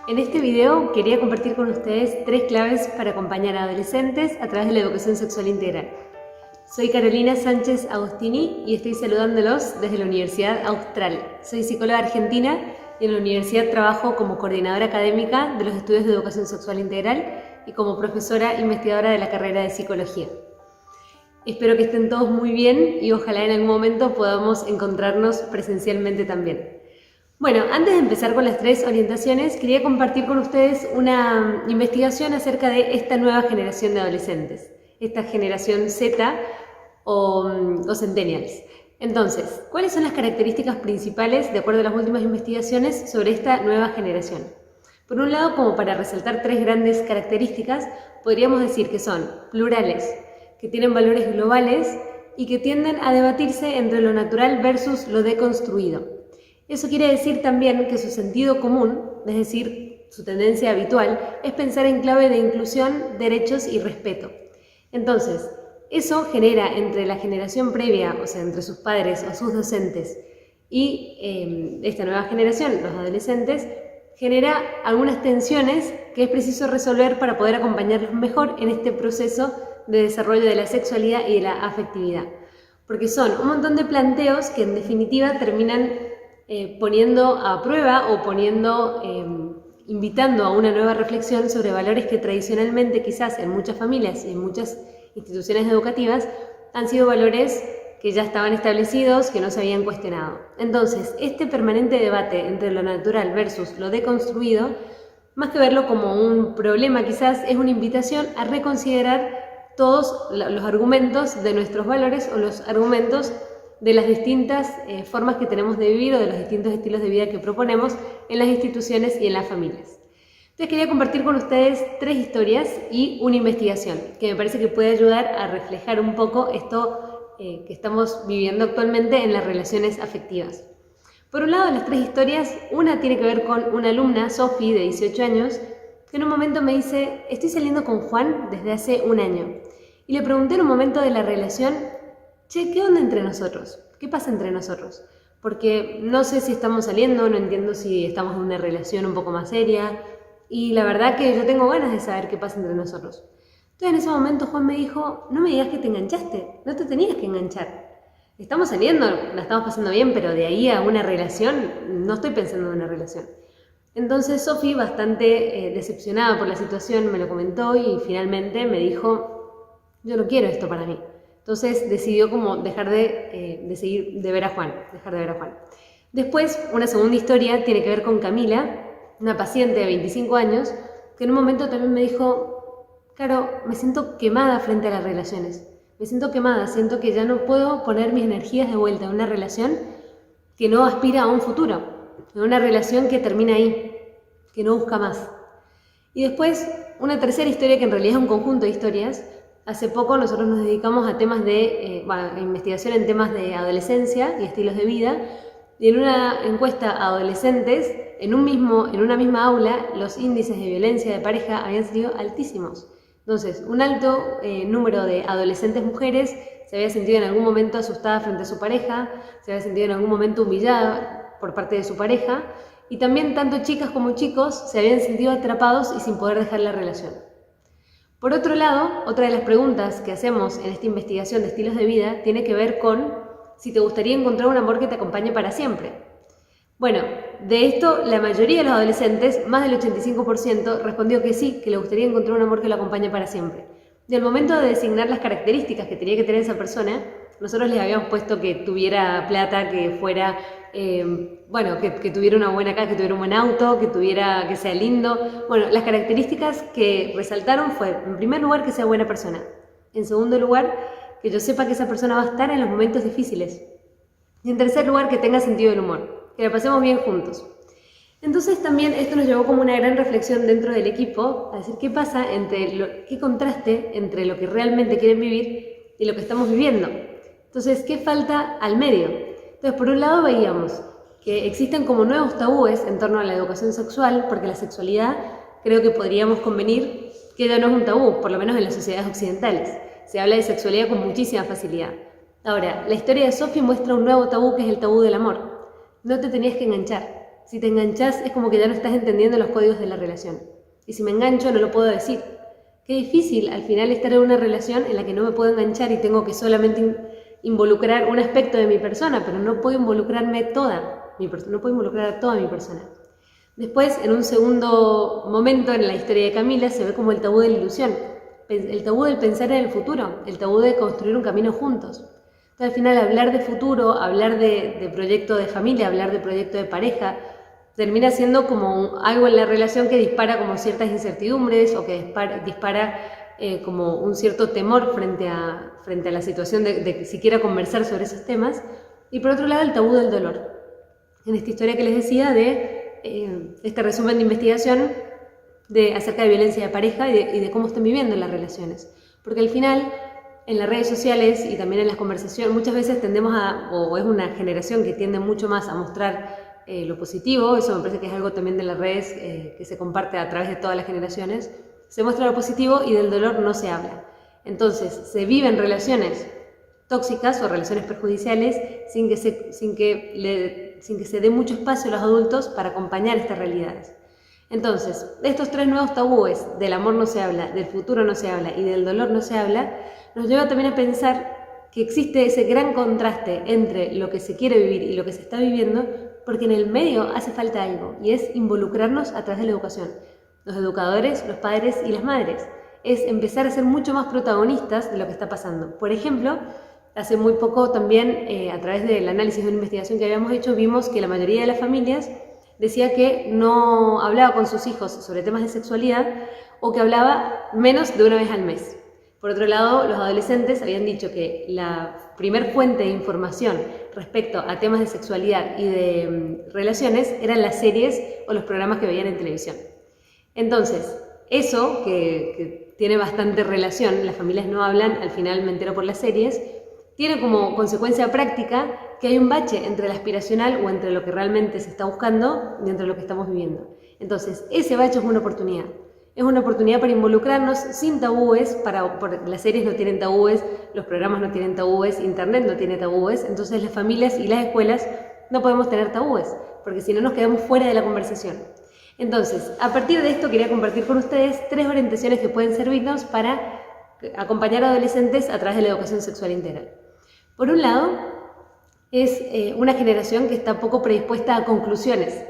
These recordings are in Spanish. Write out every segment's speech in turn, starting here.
En este video quería compartir con ustedes 3 claves para acompañar a adolescentes a través de la educación sexual integral. Soy Carolina Sánchez Agostini y estoy saludándolos desde la Universidad Austral. Soy psicóloga argentina y en la universidad trabajo como coordinadora académica de los estudios de educación sexual integral y como profesora investigadora de la carrera de psicología. Espero que estén todos muy bien y ojalá en algún momento podamos encontrarnos presencialmente también. Bueno, antes de empezar con las 3 orientaciones, quería compartir con ustedes una investigación acerca de esta nueva generación de adolescentes, esta generación Z o Centennials. Entonces, ¿cuáles son las características principales, de acuerdo a las últimas investigaciones, sobre esta nueva generación? Por un lado, como para resaltar 3 grandes características, podríamos decir que son plurales, que tienen valores globales y que tienden a debatirse entre lo natural versus lo deconstruido. Eso quiere decir también que su sentido común, es decir, su tendencia habitual, es pensar en clave de inclusión, derechos y respeto. Entonces, eso genera entre la generación previa, o sea, entre sus padres o sus docentes, y esta nueva generación, los adolescentes, genera algunas tensiones que es preciso resolver para poder acompañarlos mejor en este proceso de desarrollo de la sexualidad y de la afectividad. Porque son un montón de planteos que en definitiva terminan poniendo a prueba o invitando a una nueva reflexión sobre valores que tradicionalmente quizás en muchas familias y en muchas instituciones educativas han sido valores que ya estaban establecidos, que no se habían cuestionado. Entonces, este permanente debate entre lo natural versus lo deconstruido, más que verlo como un problema quizás, es una invitación a reconsiderar todos los argumentos de nuestros valores o los argumentos de las distintas formas que tenemos de vivir o de los distintos estilos de vida que proponemos en las instituciones y en las familias. Entonces quería compartir con ustedes 3 historias y una investigación que me parece que puede ayudar a reflejar un poco esto que estamos viviendo actualmente en las relaciones afectivas. Por un lado, las 3 historias, una tiene que ver con una alumna, Sofi, de 18 años, que en un momento me dice: estoy saliendo con Juan desde hace un año. Y le pregunté en un momento de la relación: che, ¿qué onda entre nosotros? ¿Qué pasa entre nosotros? Porque no sé si estamos saliendo, no entiendo si estamos en una relación un poco más seria y la verdad que yo tengo ganas de saber qué pasa entre nosotros. Entonces en ese momento Juan me dijo: no me digas que te enganchaste, no te tenías que enganchar. Estamos saliendo, la estamos pasando bien, pero de ahí a una relación, no estoy pensando en una relación. Entonces Sofi, bastante decepcionada por la situación, me lo comentó y finalmente me dijo: yo no quiero esto para mí. Entonces decidió como dejar de ver a Juan. Después, una segunda historia tiene que ver con Camila, una paciente de 25 años, que en un momento también me dijo: Caro, me siento quemada frente a las relaciones. Me siento quemada, siento que ya no puedo poner mis energías de vuelta en una relación que no aspira a un futuro, en una relación que termina ahí, que no busca más. Y después, una tercera historia que en realidad es un conjunto de historias. Hace poco nosotros nos dedicamos a temas de investigación en temas de adolescencia y estilos de vida, y en una encuesta a adolescentes, en una misma aula, los índices de violencia de pareja habían sido altísimos. Entonces, un alto número de adolescentes mujeres se había sentido en algún momento asustada frente a su pareja, se había sentido en algún momento humillada por parte de su pareja, y también tanto chicas como chicos se habían sentido atrapados y sin poder dejar la relación. Por otro lado, otra de las preguntas que hacemos en esta investigación de estilos de vida tiene que ver con si te gustaría encontrar un amor que te acompañe para siempre. Bueno, de esto la mayoría de los adolescentes, más del 85%, respondió que sí, que le gustaría encontrar un amor que lo acompañe para siempre. Y al momento de designar las características que tenía que tener esa persona, nosotros les habíamos puesto que tuviera plata, que fuera, que tuviera una buena casa, que tuviera un buen auto, que sea lindo. Bueno, las características que resaltaron fue, en primer lugar, que sea buena persona. En segundo lugar, que yo sepa que esa persona va a estar en los momentos difíciles. Y en tercer lugar, que tenga sentido del humor, que la pasemos bien juntos. Entonces también esto nos llevó como una gran reflexión dentro del equipo, a decir qué pasa qué contraste entre lo que realmente quieren vivir y lo que estamos viviendo. Entonces, ¿qué falta al medio? Entonces, por un lado veíamos que existen como nuevos tabúes en torno a la educación sexual, porque la sexualidad creo que podríamos convenir que ya no es un tabú, por lo menos en las sociedades occidentales. Se habla de sexualidad con muchísima facilidad. Ahora, la historia de Sophie muestra un nuevo tabú que es el tabú del amor. No te tenías que enganchar. Si te enganchás es como que ya no estás entendiendo los códigos de la relación. Y si me engancho no lo puedo decir. Qué difícil al final estar en una relación en la que no me puedo enganchar y tengo que solamente involucrar un aspecto de mi persona, pero no puedo involucrarme no puedo involucrar a toda mi persona. Después, en un segundo momento en la historia de Camila, se ve como el tabú de la ilusión, el tabú del pensar en el futuro, el tabú de construir un camino juntos. Entonces, al final, hablar de futuro, hablar de proyecto de familia, hablar de proyecto de pareja, termina siendo como algo en la relación que dispara como ciertas incertidumbres o que dispara como un cierto temor frente a la situación de siquiera conversar sobre esos temas. Y por otro lado, el tabú del dolor. En esta historia que les decía de este resumen de investigación acerca de violencia de pareja y de cómo están viviendo las relaciones. Porque al final, en las redes sociales y también en las conversaciones, muchas veces tendemos o es una generación que tiende mucho más a mostrar lo positivo. Eso me parece que es algo también de las redes que se comparte a través de todas las generaciones. Se muestra lo positivo y del dolor no se habla. Entonces, se viven relaciones tóxicas o relaciones perjudiciales sin que se dé mucho espacio a los adultos para acompañar estas realidades. Entonces, estos 3 nuevos tabúes, del amor no se habla, del futuro no se habla y del dolor no se habla, nos lleva también a pensar que existe ese gran contraste entre lo que se quiere vivir y lo que se está viviendo, porque en el medio hace falta algo, y es involucrarnos a través de la educación. Los educadores, los padres y las madres. Es empezar a ser mucho más protagonistas de lo que está pasando. Por ejemplo, hace muy poco también, a través del análisis de una investigación que habíamos hecho, vimos que la mayoría de las familias decía que no hablaba con sus hijos sobre temas de sexualidad o que hablaba menos de una vez al mes. Por otro lado, los adolescentes habían dicho que la primer fuente de información respecto a temas de sexualidad y de relaciones eran las series o los programas que veían en televisión. Entonces, eso que tiene bastante relación, las familias no hablan, al final me entero por las series, tiene como consecuencia práctica que hay un bache entre el aspiracional o entre lo que realmente se está buscando y entre lo que estamos viviendo. Entonces, ese bache es una oportunidad. Es una oportunidad para involucrarnos sin tabúes, porque las series no tienen tabúes, los programas no tienen tabúes, internet no tiene tabúes, entonces las familias y las escuelas no podemos tener tabúes, porque si no nos quedamos fuera de la conversación. Entonces, a partir de esto quería compartir con ustedes 3 orientaciones que pueden servirnos para acompañar a adolescentes a través de la educación sexual integral. Por un lado, es una generación que está poco predispuesta a conclusiones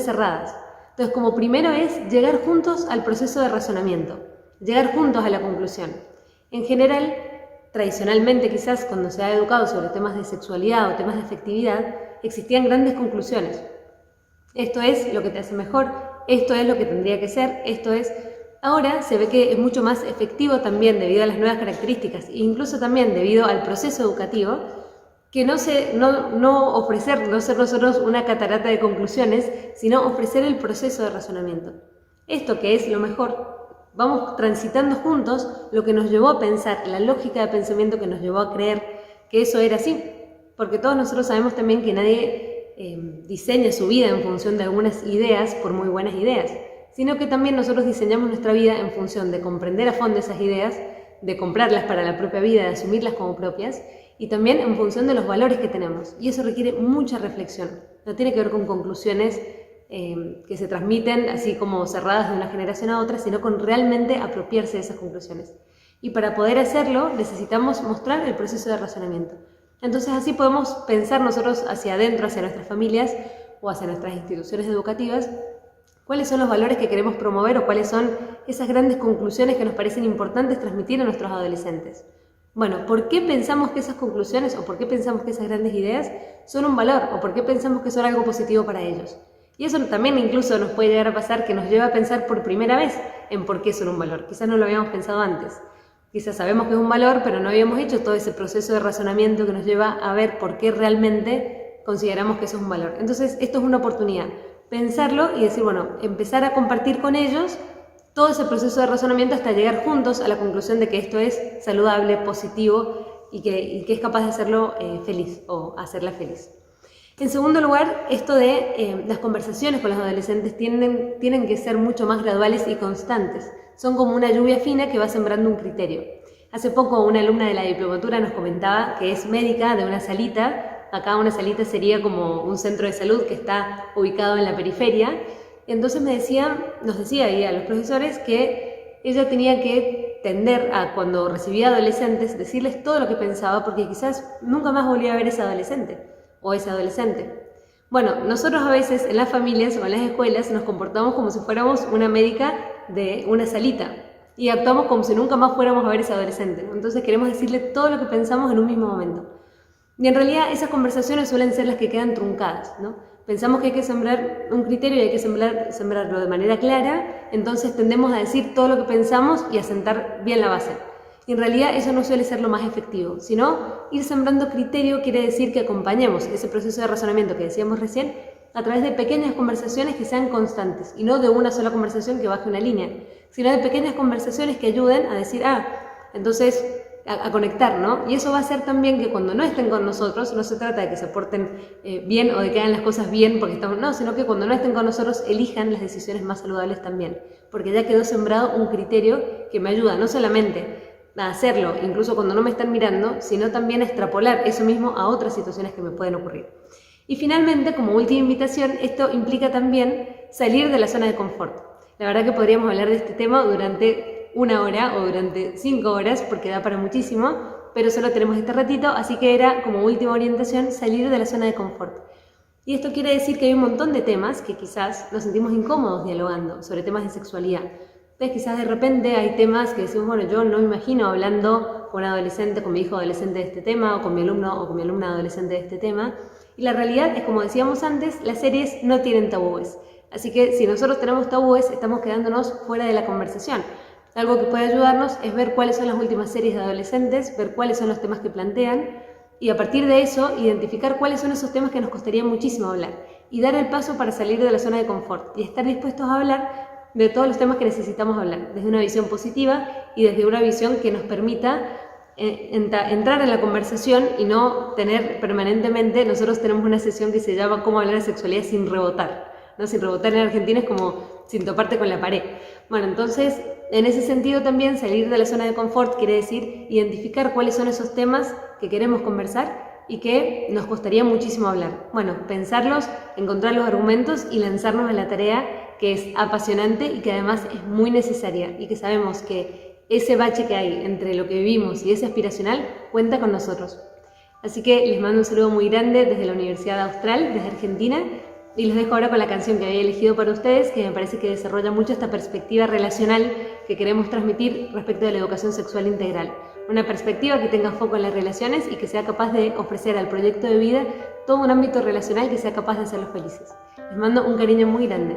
cerradas. Entonces, como primero es llegar juntos al proceso de razonamiento, llegar juntos a la conclusión. En general, tradicionalmente quizás cuando se ha educado sobre temas de sexualidad o temas de afectividad, existían grandes conclusiones. Esto es lo que te hace mejor, esto es lo que tendría que ser, esto es... Ahora se ve que es mucho más efectivo también debido a las nuevas características e incluso también debido al proceso educativo, que no ser nosotros una catarata de conclusiones, sino ofrecer el proceso de razonamiento. Esto que es lo mejor, vamos transitando juntos lo que nos llevó a pensar, la lógica de pensamiento que nos llevó a creer que eso era así, porque todos nosotros sabemos también que nadie diseña su vida en función de algunas ideas, por muy buenas ideas, sino que también nosotros diseñamos nuestra vida en función de comprender a fondo esas ideas, de comprarlas para la propia vida, de asumirlas como propias, y también en función de los valores que tenemos. Y eso requiere mucha reflexión. No tiene que ver con conclusiones que se transmiten así como cerradas de una generación a otra, sino con realmente apropiarse de esas conclusiones. Y para poder hacerlo necesitamos mostrar el proceso de razonamiento. Entonces así podemos pensar nosotros hacia adentro, hacia nuestras familias o hacia nuestras instituciones educativas, cuáles son los valores que queremos promover o cuáles son esas grandes conclusiones que nos parecen importantes transmitir a nuestros adolescentes. Bueno, ¿por qué pensamos que esas conclusiones o por qué pensamos que esas grandes ideas son un valor o por qué pensamos que son algo positivo para ellos? Y eso también incluso nos puede llegar a pasar que nos lleva a pensar por primera vez en por qué son un valor. Quizás no lo habíamos pensado antes. Quizás sabemos que es un valor, pero no habíamos hecho todo ese proceso de razonamiento que nos lleva a ver por qué realmente consideramos que eso es un valor. Entonces, esto es una oportunidad. Pensarlo y decir, bueno, empezar a compartir con ellos todo ese proceso de razonamiento hasta llegar juntos a la conclusión de que esto es saludable, positivo y que es capaz de hacerlo feliz o hacerla feliz. En segundo lugar, esto de las conversaciones con los adolescentes tienen que ser mucho más graduales y constantes. Son como una lluvia fina que va sembrando un criterio. Hace poco una alumna de la diplomatura nos comentaba que es médica de una salita Acá una salita sería como un centro de salud que está ubicado en la periferia. Entonces nos decía ahí a los profesores que ella tenía que tender a, cuando recibía adolescentes, decirles todo lo que pensaba, porque quizás nunca más volvía a ver ese adolescente o ese adolescente. Bueno, nosotros a veces en las familias o en las escuelas nos comportamos como si fuéramos una médica de una salita y actuamos como si nunca más fuéramos a ver ese adolescente. Entonces queremos decirle todo lo que pensamos en un mismo momento. Y en realidad esas conversaciones suelen ser las que quedan truncadas, ¿no? Pensamos que hay que sembrar un criterio y hay que sembrarlo de manera clara, entonces tendemos a decir todo lo que pensamos y a sentar bien la base. Y en realidad eso no suele ser lo más efectivo, sino ir sembrando criterio quiere decir que acompañemos ese proceso de razonamiento que decíamos recién a través de pequeñas conversaciones que sean constantes y no de una sola conversación que baje una línea, sino de pequeñas conversaciones que ayuden a decir, entonces a conectar, ¿no? Y eso va a hacer también que cuando no estén con nosotros, no se trata de que se porten bien o de que hagan las cosas bien porque estamos, no, sino que cuando no estén con nosotros elijan las decisiones más saludables también, porque ya quedó sembrado un criterio que me ayuda no solamente a hacerlo, incluso cuando no me están mirando, sino también a extrapolar eso mismo a otras situaciones que me pueden ocurrir. Y finalmente, como última invitación, esto implica también salir de la zona de confort. La verdad que podríamos hablar de este tema durante 1 hora o durante 5 horas porque da para muchísimo, pero solo tenemos este ratito, así que era como última orientación salir de la zona de confort. Y esto quiere decir que hay un montón de temas que quizás nos sentimos incómodos dialogando sobre temas de sexualidad. Entonces quizás de repente hay temas que decimos, bueno, yo no me imagino hablando con un adolescente, con mi hijo adolescente de este tema, o con mi alumno o con mi alumna adolescente de este tema. Y la realidad es, como decíamos antes, las series no tienen tabúes. Así que si nosotros tenemos tabúes, estamos quedándonos fuera de la conversación. Algo que puede ayudarnos es ver cuáles son las últimas series de adolescentes, ver cuáles son los temas que plantean y a partir de eso identificar cuáles son esos temas que nos costaría muchísimo hablar y dar el paso para salir de la zona de confort y estar dispuestos a hablar de todos los temas que necesitamos hablar, desde una visión positiva y desde una visión que nos permita entrar en la conversación y no tener permanentemente, nosotros tenemos una sesión que se llama Cómo hablar de sexualidad sin rebotar, ¿no? Sin rebotar en Argentina es como sin toparte con la pared. Bueno, entonces, en ese sentido también salir de la zona de confort quiere decir identificar cuáles son esos temas que queremos conversar y que nos costaría muchísimo hablar. Bueno, pensarlos, encontrar los argumentos y lanzarnos a la tarea que es apasionante y que además es muy necesaria y que sabemos que ese bache que hay entre lo que vivimos y ese aspiracional cuenta con nosotros. Así que les mando un saludo muy grande desde la Universidad Austral, desde Argentina, y los dejo ahora con la canción que había elegido para ustedes, que me parece que desarrolla mucho esta perspectiva relacional que queremos transmitir respecto de la educación sexual integral. Una perspectiva que tenga foco en las relaciones y que sea capaz de ofrecer al proyecto de vida todo un ámbito relacional que sea capaz de hacerlos felices. Les mando un cariño muy grande.